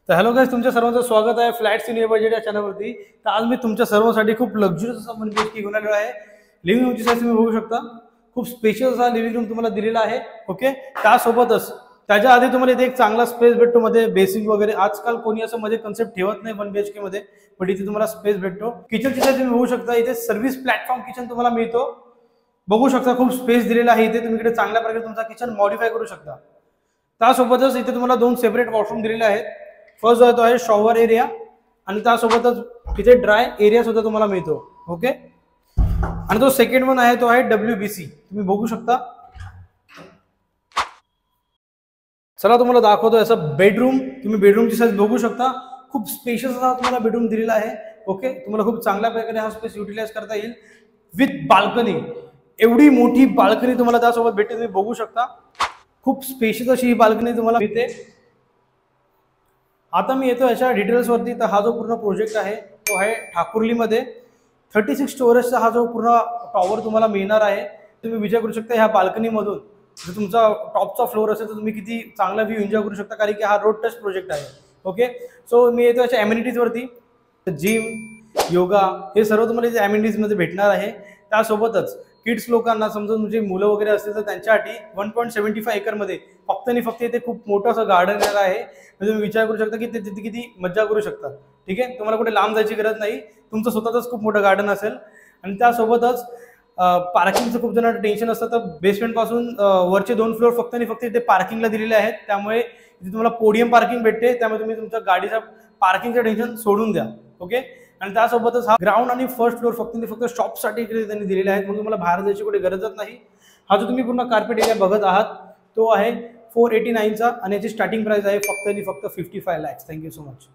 तर hello guys, तुमच्या सर्वांचं स्वागत आहे फ्लॅट्स इन बजेट या चॅनलवरती। तर आज मी तुमच्या सर्वांसाठी खूप लक्झरियस असा 1 BHK घेऊन आलेलो आहे। लिव्हिंग रूमची साईज तुम्ही बघू शकता, खूप स्पेशियस असा लिव्हिंग रूम तुम्हाला दिलेला आहे। ओके, त्यासोबतच त्याच्या आधी तुम्हाला इथे एक चांगला स्पेस भेटतो मध्ये बेसिंग वगैरे। आजकाल कोणी असं मध्ये कन्सेप्ट ठेवत नाही 1 BHK मध्ये, पण इथे तुम्हाला स्पेस भेटतो। किचनची साईज तुम्ही बघू शकता, इथे सर्व्हिस प्लॅटफॉर्म किचन तुम्हाला मिळतो। बघू शकता खूप स्पेस दिलेला आहे इथे, तुम्ही इकडे चांगल्या प्रकारे तुमचा किचन मॉडिफाय करू शकता। त्यासोबतच इथे तुम्हाला 2 सेपरेट वॉशरूम दिलेले आहेत। फर्स्ट जो आहे शॉवर एरिया आणि त्यासोबतच इथे ड्राय एरिया सुद्धा तुम्हाला मिळतो। ओके, आणि तो सेकंड वन आहे तो आहे WBC, तुम्ही बघू शकता। चला तुम्हाला दाखवतो असं बेडरूम। तुम्ही बेडरूमची साईज बघू शकता, खूप स्पेशियस असा तुम्हाला बेडरूम दिलेला आहे। ओके, तुम्हाला खूप चांगल्या प्रकारे हा स्पेस युटिलाइज करता येईल विथ बाल्कनी। एवढी मोठी बाल्कनी तुम्हाला त्यासोबत भेटते, तुम्ही बघू शकता। खूप स्पेशियस अशी ही बाल्कनी तुम्हाला मिळते। आता मी येतो याच्या डिटेल्स वरती। तर हा जो पूर्ण प्रोजेक्ट आहे तो आहे ठाकुर्लीमध्ये 36 स्टोरेजचा हा जो पूर्ण टॉवर तुम्हाला मिळणार आहे। तुम्ही विचार करू शकता ह्या बाल्कनीमधून जर तुमचा टॉपचा फ्लोर असेल तर तुम्ही किती चांगला व्ह्यू एन्जॉय करू शकता, कारण की हा रोड टच प्रोजेक्ट आहे। ओके, सो मी येतो याच्या ॲम्युनिटीज वरती। जिम, योगा हे सर्व तुम्हाला इथे ॲम्युनिटीज मध्ये भेटणार आहे। त्यासोबतच किड्स लोकांना समजा तुमचे मुलं वगैरे असतील तर त्यांच्यासाठी 1.75 एकरमध्ये फक्त आणि फक्त इथे खूप मोठं असं गार्डन येणार आहे। म्हणजे तुम्ही विचार करू शकता की ते तिथे किती मज्जा करू शकता। ठीक आहे, तुम्हाला कुठे लांब जायची गरज नाही, तुमचं स्वतःच खूप मोठं गार्डन असेल। आणि त्यासोबतच पार्किंगचं खूप जणांना टेन्शन असतं, तर बेसमेंट पासून वरचे 2 फ्लोर फक्त आणि फक्त इथे पार्किंगला दिलेले आहेत। त्यामुळे इथे तुम्हाला पोडियम पार्किंग भेटते, त्यामुळे तुम्ही तुमच्या गाडीचा पार्किंगचं टेन्शन सोडून द्या। ओके, आणि त्यासोबतच हा ग्राउंड आणि फर्स्ट फ्लोर फक्त आणि फक्त शॉपसाठी इकडे त्यांनी दिलेले आहेत, म्हणून तुम्हाला बाहेर जायची कुठे गरजच नाही। हा जो तुम्ही पूर्ण कार्पेट एरिया बघत आहात तो आहे 489चा आणि याची स्टार्टिंग प्राइस आहे फक्त आणि फक्त 55 लाख। Thank you so much.